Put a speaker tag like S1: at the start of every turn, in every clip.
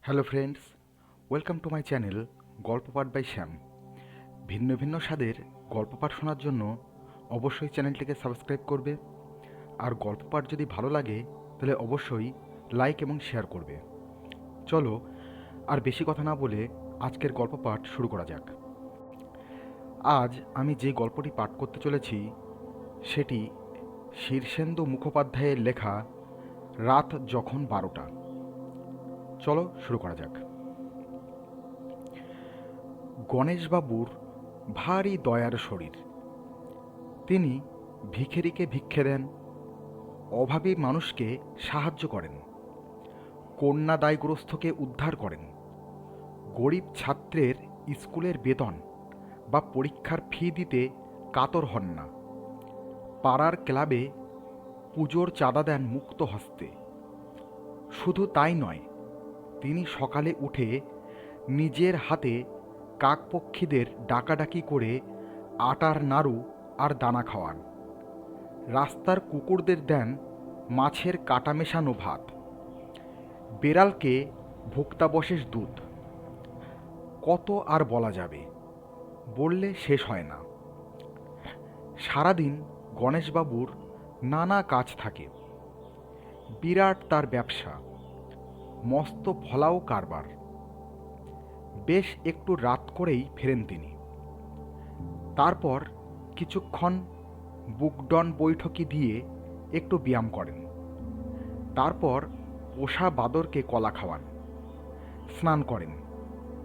S1: Hello friends, welcome to my channel গল্প পাঠ by শ্যাম। ভিন্ন ভিন্ন স্বাদের গল্প পাঠ শোনার জন্য অবশ্যই চ্যানেলটিকে সাবস্ক্রাইব করবে। আর গল্প পাঠ যদি ভালো লাগে তাহলে অবশ্যই লাইক এবং শেয়ার করবে। চলো আর বেশি কথা না বলে আজকের গল্প পাঠ শুরু করা যাক। আজ আমি যে গল্পটি পাঠ করতে চলেছি সেটি শীর্ষেন্দু মুখোপাধ্যায়ের লেখা রাত যখন 12টা। চলো শুরু করা যাক। গণেশবাবুর ভারী দয়ার শরীর। তিনি ভিখিরিকে ভিক্ষে দেন, অভাবী মানুষকে সাহায্য করেন, কন্যা দায়গ্রস্তকে উদ্ধার করেন, গরিব ছাত্রের স্কুলের বেতন বা পরীক্ষার ফি দিতে কাতর হন না, পাড়ার ক্লাবে পুজোর চাঁদা দেন মুক্ত হস্তে। শুধু তাই নয়, তিনি সকালে উঠে নিজের হাতে কাকপক্ষীদের ডাকাডাকি করে আটার নাড়ু আর দানা খাওয়ান। রাস্তার কুকুরদের দেন মাছের কাটা মেশানো ভাত, বেড়ালকে ভুক্তাবশেষ দুধ। কত আর বলা যাবে, বললে শেষ হয় না। সারাদিন গণেশবাবুর নানা কাজ থাকে। বিরাট তার ব্যবসা, মস্ত ফলাও কারবার। বেশ একটু রাত করেই ফেরেন তিনি। তারপর কিছুক্ষণ বুকডন বৈঠকি দিয়ে একটু ব্যায়াম করেন। তারপর পোষা বাদরকে কলা খাওয়ান, স্নান করেন,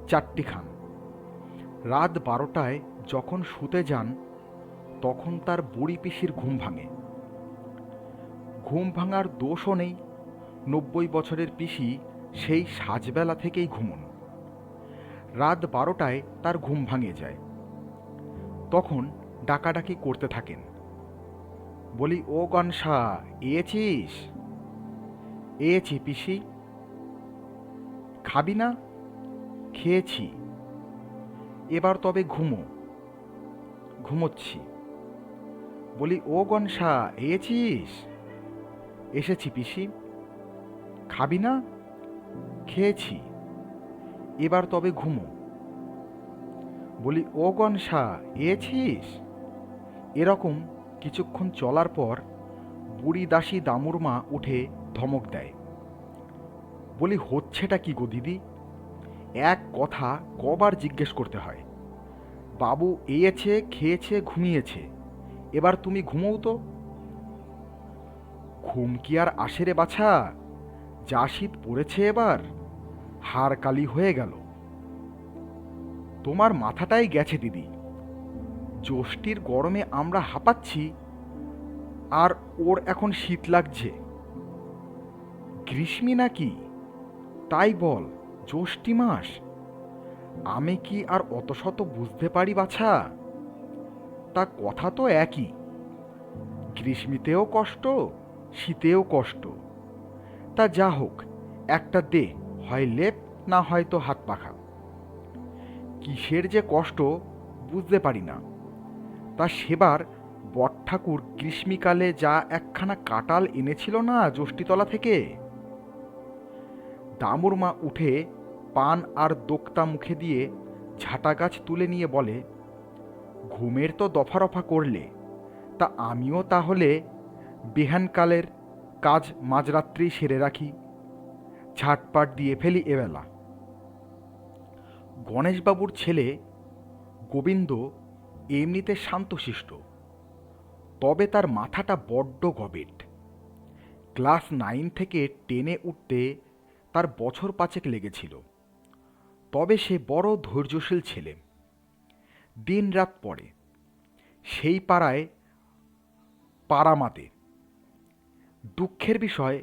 S1: চাট্টি খান। রাত 12টায় যখন শুতে যান তখন তার বুড়ি পিসির ঘুম ভাঙে। ঘুম ভাঙার দোষও নেই, 90 বছরের পিসি সেই সাজবেলা থেকেই ঘুমন। রাত 12টায় তার ঘুম ভাঙে যায়। তখন ডাকাডাকি করতে থাকেন। বলি, ও গনসা, এয়েছিস? এয়েছি পিসি। খাবি না? খেয়েছি। এবার তবে ঘুমো। ঘুমোচ্ছি। বলি, ও গনসা, এয়েছিস? এসেছি পিসি। খাবি না? খেয়েছি। এবার তবে ঘুমো। বলি, ও গনসা, এয়েছিস? এরকম কিছুক্ষণ চলার পর বুড়ি দাসী দামুর মা উঠে ধমক দেয়। বলি, হচ্ছেটা কি গো দিদি? এক কথা কবার জিজ্ঞেস করতে হয়? বাবু এয়েছে, খেয়েছে, ঘুমিয়েছে, এবার তুমি ঘুমোও তো। ঘুম কি আর আসে রে বাছা? যা শীত পড়েছে এবার, হাড় কালি হয়ে গেল। তোমার মাথাটাই গেছে দিদি। জ্যৈষ্ঠীর গরমে আমরা হাঁপাচ্ছি, আর ওর এখন শীত লাগছে। গ্রীষ্মী নাকি? তাই বল, জ্যৈষ্ঠী মাস। আমি কি আর অত শত বুঝতে পারি বাছা? তা কথা তো একই। গ্রীষ্মিতেও কষ্ট, শীতেও কষ্ট। তা যা হোক, একটা দে, হয় লেপ, না হয়তো হাত পাখা। কিসের যে কষ্ট বুঝতে পারি না। তা সেবার বট ঠাকুর গ্রীষ্মীকালে যা একখানা কাঁঠাল এনেছিল না জ্যোষ্ঠীতলা থেকে। দামুর মা উঠে পান আর দোক্তা মুখে দিয়ে ঝাঁটা গাছ তুলে নিয়ে বলে, ঘুমের তো দফা রফা করলে, তা আমিও তাহলে বেহানকালের কাজ মাঝরাত্রি সেরে রাখি, ঝাটপাট দিয়ে ফেলি এবেলা। গণেশবাবুর ছেলে গোবিন্দ এমনিতে শান্তশিষ্ট, তবে তার মাথাটা বড্ড গবেট। ক্লাস 9 থেকে 10-এ উঠতে তার বছর 5 লেগেছিল। তবে সে বড় ধৈর্যশীল ছেলে। দিন রাত পড়ে, সেই পাড়ায় পাড়ামাতে। দুঃখের বিষয়,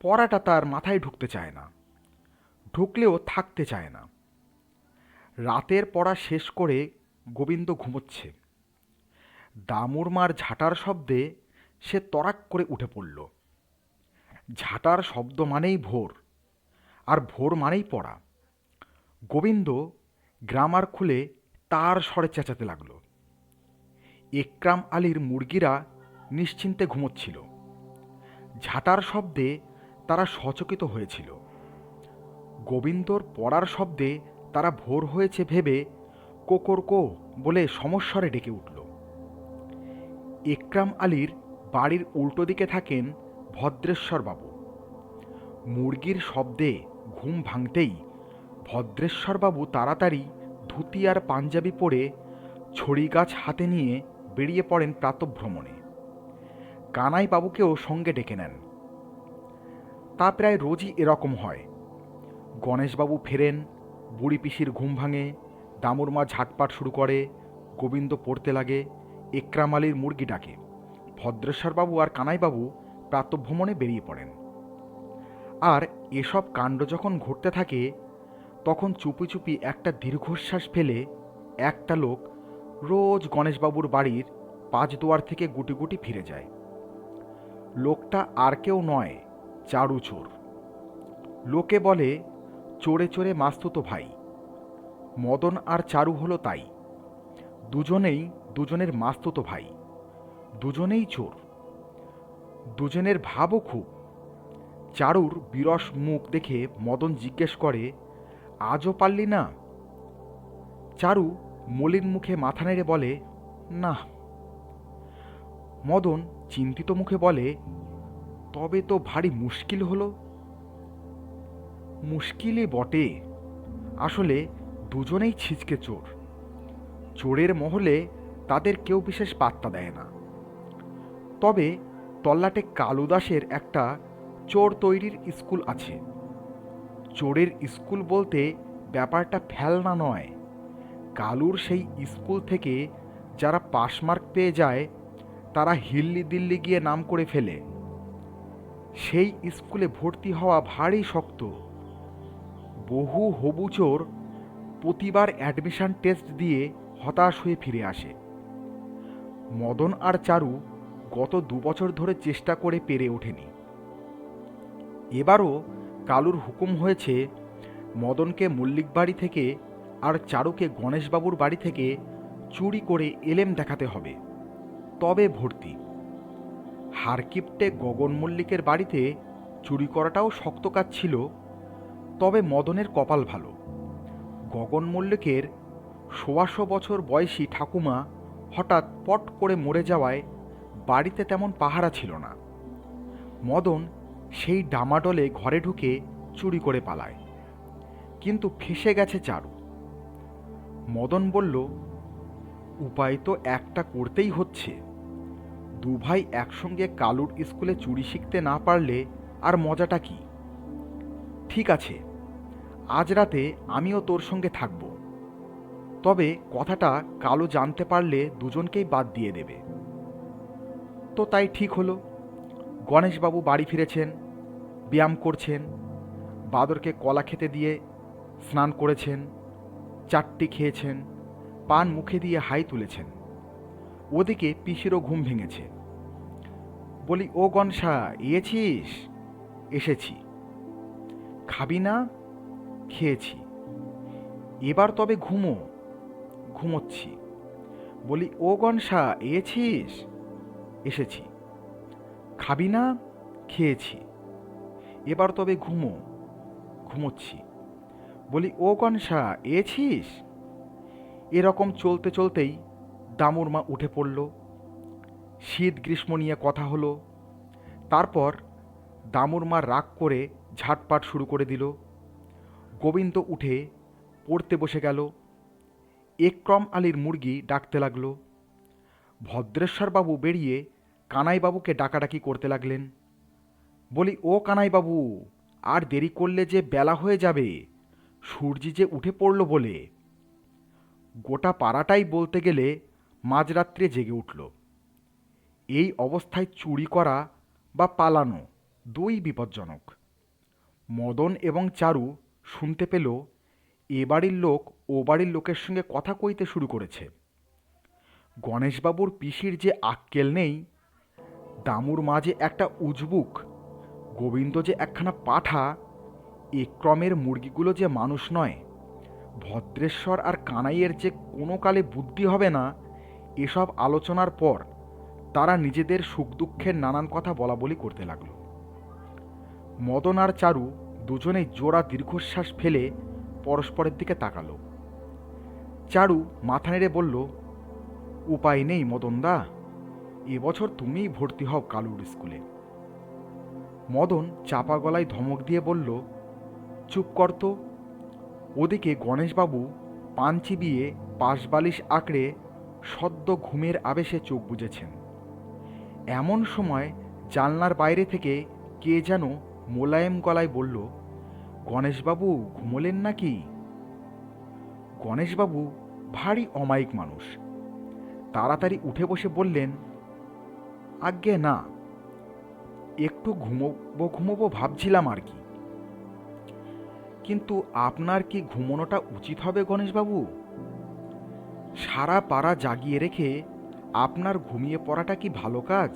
S1: পড়াটা তার মাথায় ঢুকতে চায় না, ঢুকলেও থাকতে চায় না। রাতের পড়া শেষ করে গোবিন্দ ঘুমোচ্ছে। দামুর মার ঝাঁটার শব্দে সে তড়াক করে উঠে পড়ল। ঝাঁটার শব্দ মানেই ভোর, আর ভোর মানেই পড়া। গোবিন্দ গ্রামার খুলে তার স্বরে চেঁচাতে লাগলো। একরাম আলীর মুরগিরা নিশ্চিন্তে ঘুমোচ্ছিল। ঝাঁটার শব্দে তারা সচকিত হয়েছিল। গোবিন্দর পড়ার শব্দে তারা ভোর হয়েছে ভেবে কোকর কো বলে সমস্বরে ডেকে উঠল। একরাম আলীর বাড়ির উল্টো দিকে থাকেন ভদ্রেশ্বরবাবু। মুরগির শব্দে ঘুম ভাঙতেই ভদ্রেশ্বরবাবু তাড়াতাড়ি ধুতি আর পাঞ্জাবি পরে ছড়ি গাছ হাতে নিয়ে বেরিয়ে পড়েন প্রাতঃভ্রমণে। কানাইবাবুকেও সঙ্গে ডেকে নেন। তা প্রায় রোজই এরকম হয়। গণেশবাবু ফেরেন, বুড়ি পিসির ঘুম ভাঙে, দামুর মা ঝাটপাট শুরু করে, গোবিন্দ পড়তে লাগে, একরাম আলীর মুরগি ডাকে, ভদ্রেশ্বরবাবু আর কানাইবাবু প্রাতঃভ্রমণে বেরিয়ে পড়েন। আর এসব কাণ্ড যখন ঘটতে থাকে তখন চুপি চুপি একটা দীর্ঘশ্বাস ফেলে একটা লোক রোজ গণেশবাবুর বাড়ির পাঁচ দুয়ার থেকে গুটি গুটি ফিরে যায়। লোকটা আর কেউ নয়, চারু চোর। লোকে বলে চোরে চোরে মাস্তুতো ভাই। মদন আর চারু হলো তাই। দুজনেই দুজনের মাস্তুতো ভাই, দুজনেই চোর। দুজনের ভাবও খুব। চারুর বিরস মুখ দেখে মদন জিজ্ঞেস করে, আজও পারলি না? চারু মলিন মুখে মাথা নেড়ে বলে, না। মদন চিন্তিত মুখে বলে, তবে তো ভারী মুশকিল হলো। মুশকিলই বটে। আসলে দুজনেই ছিচকে চোর। চোরের মহলে তাদের কেউ বিশেষ পাত্তা দেয় না। তবে তল্লাটে কালুদাসের একটা চোর তৈরির স্কুল আছে। চোরের স্কুল বলতে ব্যাপারটা ফেলনা নয়। কালুর সেই স্কুল থেকে যারা পাসমার্ক পেয়ে যায় তারা হিল্লি দিল্লি গিয়ে নাম করে ফেলে। সেই স্কুলে ভর্তি হওয়া ভারী শক্ত। বহু হবু চোর প্রতিবার অ্যাডমিশন টেস্ট দিয়ে হতাশ হয়ে ফিরে আসে। মদন আর চারু গত 2 বছর ধরে চেষ্টা করে পেরে ওঠেনি। এবারও কালুর হুকুম হয়েছে মদনকে মল্লিক বাড়ি থেকে আর চারুকে গণেশবাবুর বাড়ি থেকে চুরি করে এলেম দেখাতে হবে, তবে ভর্তি। হারকিপ্টে গগন মল্লিকের বাড়িতে চুরি করাটাও শক্ত কাজ ছিল, তবে মদনের কপাল ভালো। গগন মল্লিকের 100 বছর বয়সী ঠাকুমা হঠাৎ পট করে মরে যাওয়ায় বাড়িতে তেমন পাহারা ছিল না। মদন সেই ডামাডোলে ঘরে ঢুকে চুরি করে পালায়, কিন্তু ফেঁসে গেছে চারু। মদন বলল, উপায় তো একটা করতেই হচ্ছে। 2 ভাই একসঙ্গে কালুর স্কুলে চুরি শিখতে না পারলে আর মজাটা কি? ঠিক আছে, আজ রাতে আমিও তোর সঙ্গে থাকব। তবে কথাটা কালু জানতে পারলে দুজনকেই বাদ দিয়ে দেবে। তো তাই ঠিক হলো। গণেশবাবু বাড়ি ফিরেছেন, ব্যায়াম করছেন, বাদরকে কলা খেতে দিয়ে স্নান করেছেন, চাটটি খেয়েছেন, পান মুখে দিয়ে হাই তুলেছেন। ওদিকে পিসিরও ঘুম ভেঙেছে। বলি, ও গনসা, এসেছিস? এসেছি। খাবি না? খেয়েছি। এবার তবে ঘুমো। ঘুমোচ্ছি। বলি, ও গনসা, এসেছিস? এসেছি। খাবি না? খেয়েছি। এবার তবে ঘুমো। ঘুমোচ্ছি। বলি, ও গনসা, এসেছিস? এরকম চলতে চলতেই দামুর মা উঠে পড়ল। শীত গ্রীষ্ম নিয়ে কথা হলো। তারপর দামুর মা রাগ করে ঝাটপাট শুরু করে দিল। গোবিন্দ উঠে পড়তে বসে গেল। একরম আলীর মুরগি ডাকতে লাগল। ভদ্রেশ্বরবাবু বেরিয়ে কানাইবাবুকে ডাকাডাকি করতে লাগলেন। বলি, ও কানাইবাবু, আর দেরি করলে যে বেলা হয়ে যাবে, সূর্যি যে উঠে পড়ল বলে। গোটা পাড়াটাই বলতে গেলে মাঝরাত্রে জেগে উঠল। এই অবস্থায় চুরি করা বা পালানো দুই বিপজ্জনক। মদন এবং চারু শুনতে পেল এ বাড়ির লোক ও বাড়ির লোকের সঙ্গে কথা কইতে শুরু করেছে। গণেশবাবুর পিসির যে আক্কেল নেই, দামুর মাঝে একটা উজবুক, গোবিন্দ যে একখানা পাঠা, একরমের মুরগিগুলো যে মানুষ নয়, ভদ্রেশ্বর আর কানাইয়ের যে কোনো কালে বুদ্ধি হবে না, এসব আলোচনার পর তারা নিজেদের সুখ দুঃখের নানান কথা বলা বলি করতে লাগল। মদন আর চারু দুজনেই জোড়া দীর্ঘশ্বাস ফেলে পরস্পরের দিকে তাকালো। চারু মাথা নেড়ে বলল, উপায় নেই মদনদা, এবছর তুমিই ভর্তি হও কালুর স্কুলে। মদন চাপা গলায় ধমক দিয়ে বলল, চুপ কর তো। ওদিকে গণেশবাবু পান চিবিয়ে পাশবালিশ আঁকড়ে সদ্য ঘুমের আবেশে চোখ বুজেছেন। এমন সময় জানলার বাইরে থেকে কে যেন মোলায়েম গলায় বলল, গণেশবাবু ঘুমোলেন নাকি? গণেশবাবু ভারী অমায়িক মানুষ, তাড়াতাড়ি উঠে বসে বললেন, আজ্ঞে না, একটু ঘুমোবো ভাবছিলাম আর কি। কিন্তু আপনার কি ঘুমোনোটা উচিত হবে গণেশবাবু? সারা পাড়া জাগিয়ে রেখে আপনার ঘুমিয়ে পড়াটা কি ভালো কাজ?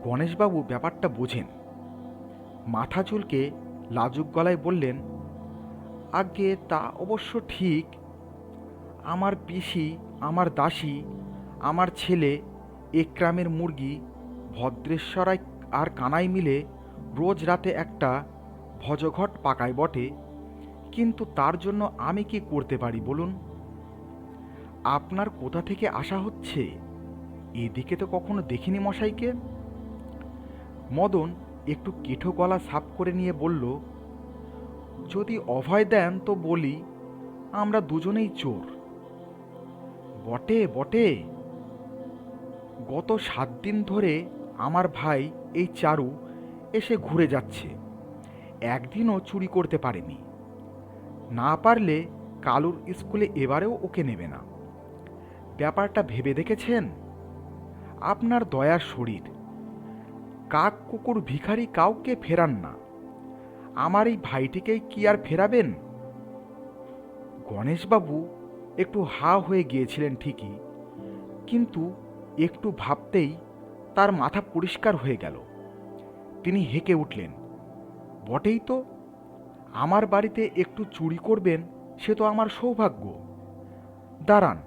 S1: গণেশবাবু ব্যাপারটা বোঝেন। মাথা চুলকে লাজুক গলায় বললেন, আজ্ঞে তা অবশ্য ঠিক। আমার পিসি, আমার দাসী, আমার ছেলে, একরামের মুরগি, ভদ্রেশ্বরাই আর কানাই মিলে রোজ রাতে একটা ভজঘট পাকায় বটে, কিন্তু তার জন্য আমি কি করতে পারি বলুন? আপনার কোথা থেকে আসা হচ্ছে? এদিকে তো কখনো দেখিনি মশাইকে। মদন একটু কেঠো গলা সাফ করে নিয়ে বলল, যদি অভয় দেন তো বলি, আমরা দুজনেই চোর। বটে বটে, গত 7 দিন ধরে আমার ভাই এই চারু এসে ঘুরে যাচ্ছে, একদিনও চুরি করতে পারেনি। না পারলে কালুর স্কুলে এবারেও ওকে নেবে না। ব্যাপারটা ভেবে দেখেছেন? আপনার দয়ার শরীর, কাক কুকুর ভিখারি কাউকে ফেরান না, আমার এই ভাইটিকেই কি আর ফেরাবেন? গণেশবাবু একটু হা হয়ে গিয়েছিলেন ঠিকই, কিন্তু একটু ভাবতেই তার মাথা পরিষ্কার হয়ে গেল। তিনি হেঁকে উঠলেন, বটেই তো, আমার বাড়িতে একটু চুরি করবেন সে তো আমার সৌভাগ্য। দাঁড়ান,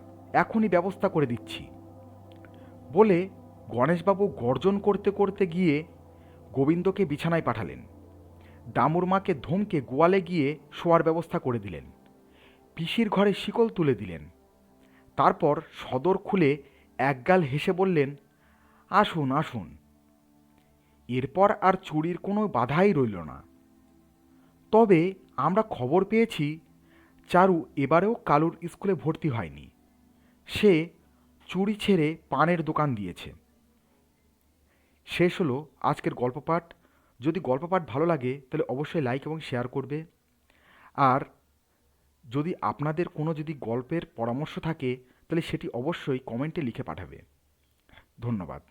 S1: এখনই ব্যবস্থা করে দিচ্ছি। বলে গণেশবাবু গর্জন করতে করতে গিয়ে গোবিন্দকে বিছানায় পাঠালেন। দামুর মাকে ধমকে গোয়ালে গিয়ে শোয়ার ব্যবস্থা করে দিলেন। পিসির ঘরে শিকল তুলে দিলেন। তারপর সদর খুলে একগাল হেসে বললেন, আসুন আসুন। এরপর আর চুরির কোনো বাধাই রইল না। তবে আমরা খবর পেয়েছি চারু এবারেও কালুর স্কুলে ভর্তি হয়নি। সে চুরি ছেড়ে পানের দোকান দিয়েছে। শেষ হলো আজকের গল্প পাঠ। যদি গল্প পাঠ ভালো লাগে তাহলে অবশ্যই লাইক এবং শেয়ার করবে। আর যদি আপনাদের কোনো যদি গল্পের পরামর্শ থাকে তাহলে সেটি অবশ্যই কমেন্টে লিখে পাঠাবে। ধন্যবাদ।